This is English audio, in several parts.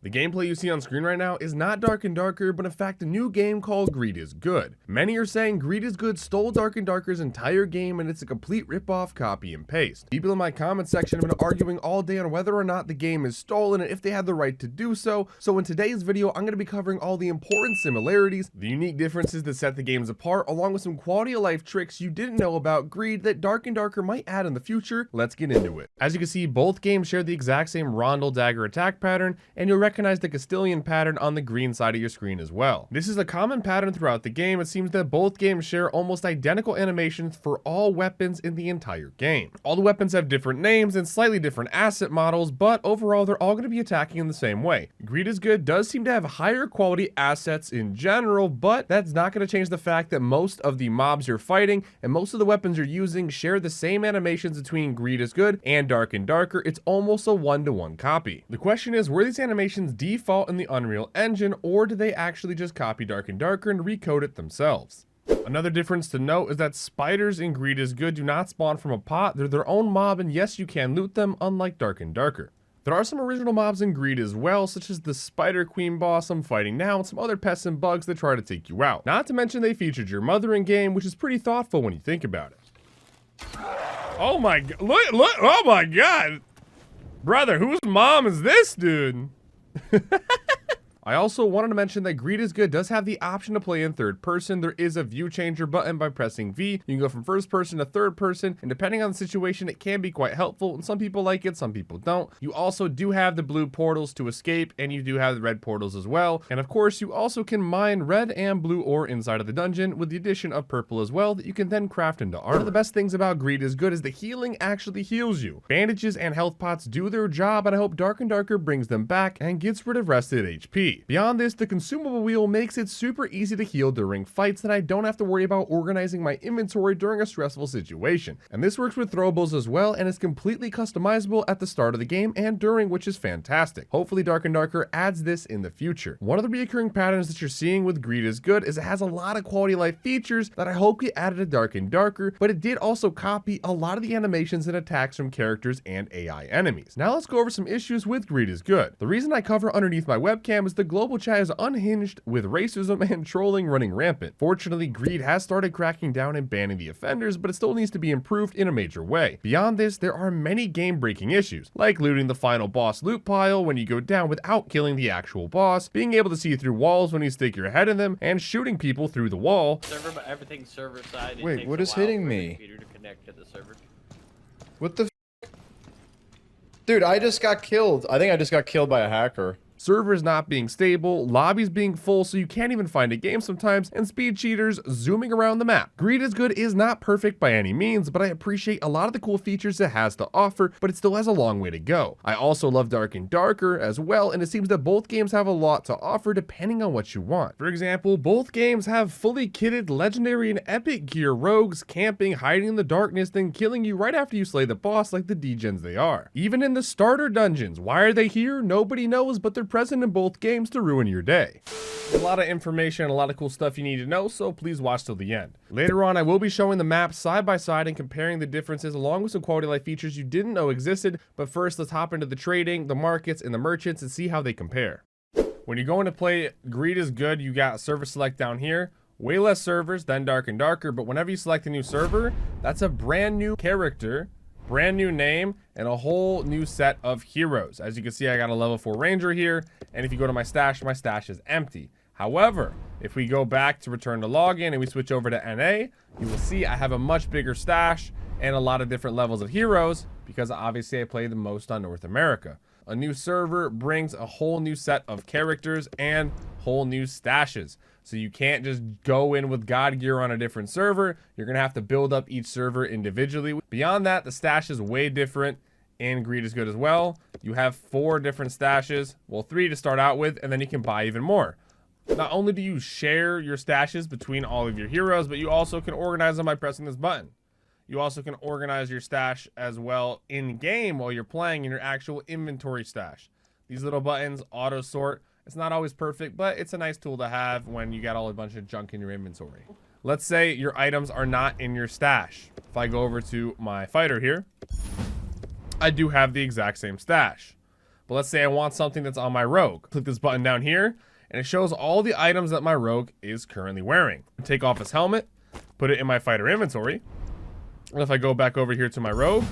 The gameplay you see on screen right now is not Dark and Darker, but in fact a new game called Greed is Good. Many are saying Greed is Good stole Dark and Darker's entire game and it's a complete rip-off copy and paste. People in my comment section have been arguing all day on whether or not the game is stolen and if they had the right to do so. So in today's video, I'm going to be covering all the important similarities, the unique differences that set the games apart, along with some quality of life tricks you didn't know about Greed that Dark and Darker might add in the future. Let's get into it. As you can see, both games share the exact same rondel dagger attack pattern, and you'll recognize the Castilian pattern on the green side of your screen as well. This is a common pattern throughout the game. It seems that both games share almost identical animations for all weapons in the entire game. All the weapons have different names and slightly different asset models, but overall they're all going to be attacking in the same way. Greed is Good does seem to have higher quality assets in general, but that's not going to change the fact that most of the mobs you're fighting and most of the weapons you're using share the same animations between Greed is Good and Dark and Darker. It's almost a one-to-one copy. The question is, were these animations default in the Unreal Engine, or did they actually just copy Dark and Darker and recode it themselves? Another difference to note is that spiders in Greed is Good do not spawn from a pot. They're their own mob, and yes, you can loot them, unlike Dark and Darker. There are some original mobs in Greed as well, such as the Spider Queen boss I'm fighting now and some other pests and bugs that try to take you out. Not to mention they featured your mother in game, which is pretty thoughtful when you think about it. Oh my god, look, oh my god! Brother, whose mom is this dude? I also wanted to mention that Greed is Good does have the option to play in third person. There is a view changer button by pressing V. You can go from first person to third person, and depending on the situation, it can be quite helpful, and some people like it, some people don't. You also do have the blue portals to escape, and you do have the red portals as well. And of course, you also can mine red and blue ore inside of the dungeon, with the addition of purple as well that you can then craft into armor. One of the best things about Greed is Good is the healing actually heals you. Bandages and health pots do their job, and I hope Dark and Darker brings them back and gets rid of rested HP. Beyond this, the consumable wheel makes it super easy to heal during fights, and I don't have to worry about organizing my inventory during a stressful situation. And this works with throwables as well, and is completely customizable at the start of the game and during, which is fantastic. Hopefully Dark and Darker adds this in the future. One of the recurring patterns that you're seeing with Greed is Good is it has a lot of quality of life features that I hope get added to Dark and Darker, but it did also copy a lot of the animations and attacks from characters and AI enemies. Now let's go over some issues with Greed is Good. The reason I cover underneath my webcam is the global chat is unhinged with racism and trolling running rampant. Fortunately, Greed has started cracking down and banning the offenders, but it still needs to be improved in a major way. Beyond this, there are many game-breaking issues, like looting the final boss loot pile when you go down without killing the actual boss, being able to see through walls when you stick your head in them, and shooting people through the wall. Everything's server side. Wait, what is hitting me? To connect to the server. What the Dude, I just got killed. I think I just got killed by a hacker. Servers not being stable, lobbies being full so you can't even find a game sometimes, and speed cheaters zooming around the map. Greed is Good is not perfect by any means, but I appreciate a lot of the cool features it has to offer, but it still has a long way to go. I also love Dark and Darker as well, and it seems that both games have a lot to offer depending on what you want. For example, both games have fully kitted legendary and epic gear rogues camping, hiding in the darkness, then killing you right after you slay the boss like the degens they are. Even in the starter dungeons, why are they here? Nobody knows, but they're present in both games to ruin your day. A lot of information, a lot of cool stuff you need to know, so please watch till the end. Later on, I will be showing the maps side by side and comparing the differences along with some quality of life features you didn't know existed, but first let's hop into the trading, the markets, and the merchants and see how they compare. When you're going to play Greed is Good, you got server select down here. Way less servers than Dark and Darker, but whenever you select a new server, that's a brand new character, brand new name, and a whole new set of heroes. As you can see, I got a level 4 ranger here, and if you go to my stash is empty. However, if we go back to return to login and we switch over to NA, you will see I have a much bigger stash and a lot of different levels of heroes because obviously I play the most on North America. A new server brings a whole new set of characters and whole new stashes. So you can't just go in with God gear on a different server. You're going to have to build up each server individually. Beyond that, the stash is way different in Greed is Good as well. You have 4 different stashes. Well, 3 to start out with, and then you can buy even more. Not only do you share your stashes between all of your heroes, but you also can organize them by pressing this button. You also can organize your stash as well in game while you're playing in your actual inventory stash. These little buttons auto sort. It's not always perfect, but it's a nice tool to have when you got all a bunch of junk in your inventory. Let's say your items are not in your stash. If I go over to my fighter here, I do have the exact same stash. But let's say I want something that's on my rogue. Click this button down here, and it shows all the items that my rogue is currently wearing. Take off his helmet, put it in my fighter inventory. And if I go back over here to my rogue,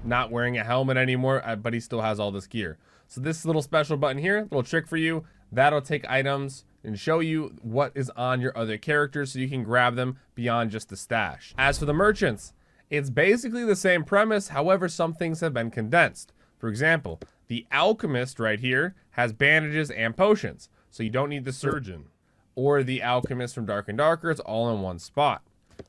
not wearing a helmet anymore, but he still has all this gear. So this little special button here, little trick for you, that'll take items and show you what is on your other characters so you can grab them beyond just the stash. As for the merchants, it's basically the same premise, however some things have been condensed. For example, the alchemist right here has bandages and potions, so you don't need the surgeon. Or the alchemist from Dark and Darker, it's all in one spot.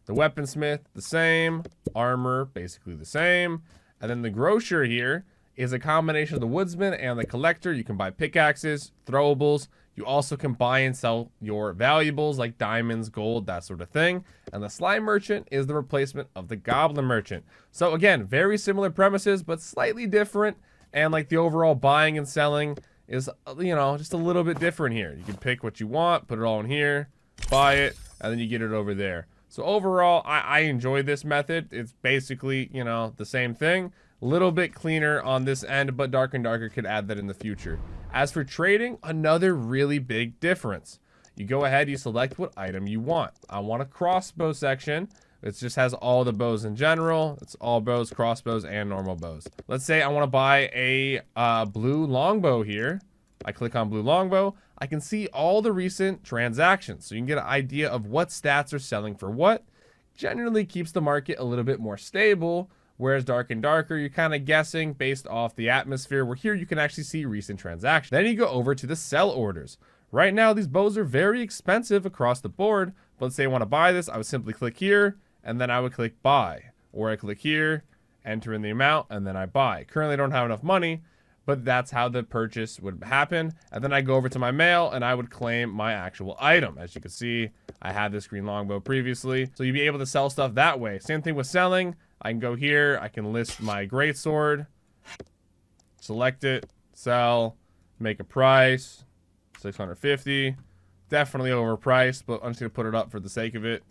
The weaponsmith, the same. Armor, basically the same. And then the grocer here is a combination of the woodsman and the collector. You can buy pickaxes, throwables. You also can buy and sell your valuables like diamonds, gold, that sort of thing. And the slime merchant is the replacement of the goblin merchant. So again, very similar premises, but slightly different. And like the overall buying and selling is, you know, just a little bit different here. You can pick what you want, put it all in here, buy it, and then you get it over there. So overall, I enjoy this method. It's basically, you know, the same thing. A little bit cleaner on this end, but Dark and Darker could add that in the future. As for trading, another really big difference. You go ahead, you select what item you want. I want a crossbow section. It just has all the bows in general. It's all bows, crossbows, and normal bows. Let's say I want to buy a blue longbow here. I click on blue longbow. I can see all the recent transactions, so you can get an idea of what stats are selling for what. Generally keeps the market a little bit more stable, whereas Dark and Darker, you're kind of guessing based off the atmosphere, where here you can actually see recent transactions. Then you go over to the sell orders. Right now, these bows are very expensive across the board, but let's say I want to buy this, I would simply click here, and then I would click buy. Or I click here, enter in the amount, and then I buy. Currently, I don't have enough money, but that's how the purchase would happen. And then I go over to my mail and I would claim my actual item. As you can see, I had this green longbow previously. So you'd be able to sell stuff that way. Same thing with selling. I can go here, I can list my greatsword, select it, sell, make a price, 650. Definitely overpriced, but I'm just gonna put it up for the sake of it.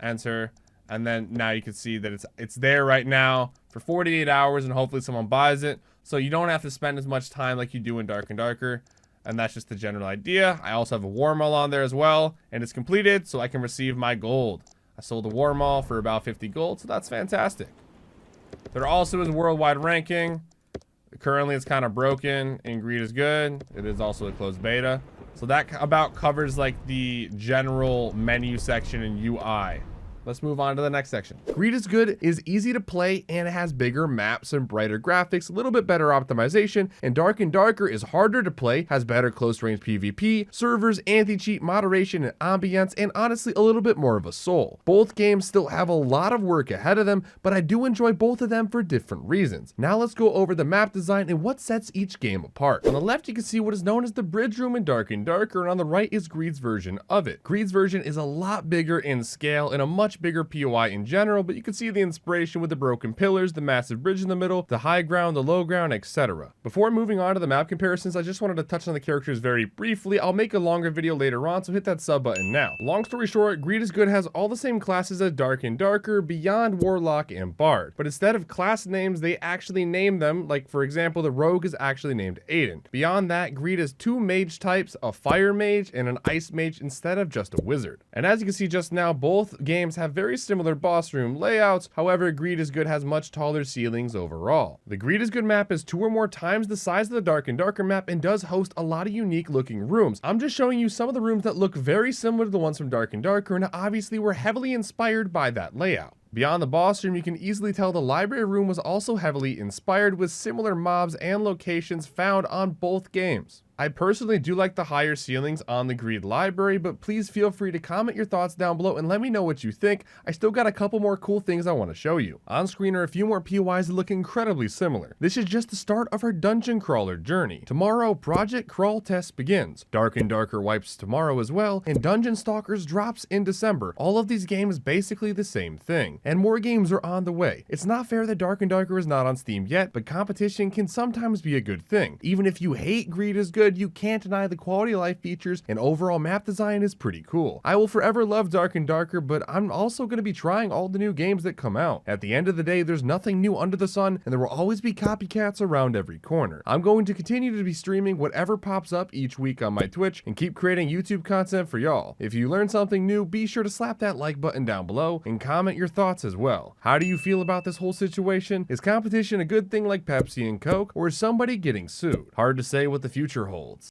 Enter. And then now you can see that it's there right now for 48 hours, and hopefully someone buys it. So you don't have to spend as much time like you do in Dark and Darker. And that's just the general idea. I also have a war mall on there as well, and it's completed, so I can receive my gold. I sold the war mall for about 50 gold, so that's fantastic. There also is worldwide ranking. Currently it's kind of broken in Greed is Good. It is also a closed beta. So that about covers like the general menu section in UI. Let's move on to the next section. Greed is Good is easy to play, and it has bigger maps and brighter graphics, a little bit better optimization, and Dark and Darker is harder to play, has better close range PvP, servers, anti-cheat, moderation, and ambience, and honestly a little bit more of a soul. Both games still have a lot of work ahead of them, but I do enjoy both of them for different reasons. Now let's go over the map design and what sets each game apart. On the left you can see what is known as the bridge room in Dark and Darker, and on the right is Greed's version of it. Greed's version is a lot bigger in scale and a much bigger POI in general, but you can see the inspiration with the broken pillars, the massive bridge in the middle, the high ground, the low ground, etc. Before moving on to the map comparisons, I just wanted to touch on the characters very briefly. I'll make a longer video later on, so hit that sub button now. Long story short, Greed is Good has all the same classes as Dark and Darker, beyond Warlock and Bard, but instead of class names, they actually name them. Like for example, the Rogue is actually named Aiden. Beyond that, Greed has 2 mage types, a fire mage and an ice mage instead of just a wizard. And as you can see just now, both games have very similar boss room layouts. However, Greed is Good has much taller ceilings overall. The Greed is Good map is 2 or more times the size of the Dark and Darker map and does host a lot of unique looking rooms. I'm just showing you some of the rooms that look very similar to the ones from Dark and Darker, and obviously were heavily inspired by that layout. Beyond the boss room, you can easily tell the library room was also heavily inspired, with similar mobs and locations found on both games. I personally do like the higher ceilings on the Greed library, but please feel free to comment your thoughts down below and let me know what you think. I still got a couple more cool things I want to show you. On screen are a few more POIs that look incredibly similar. This is just the start of our dungeon crawler journey. Tomorrow, Project Crawl Test begins. Dark and Darker wipes tomorrow as well, and Dungeon Stalkers drops in December. All of these games basically the same thing, and more games are on the way. It's not fair that Dark and Darker is not on Steam yet, but competition can sometimes be a good thing. Even if you hate Greed is Good, Good, you can't deny the quality of life features and overall map design is pretty cool. I will forever love Dark and Darker, but I'm also going to be trying all the new games that come out. At the end of the day, there's nothing new under the sun, and there will always be copycats around every corner. I'm going to continue to be streaming whatever pops up each week on my Twitch and keep creating YouTube content for y'all. If you learn something new, be sure to slap that like button down below and comment your thoughts as well. How do you feel about this whole situation? Is competition a good thing like Pepsi and Coke, or is somebody getting sued? Hard to say what the future holds.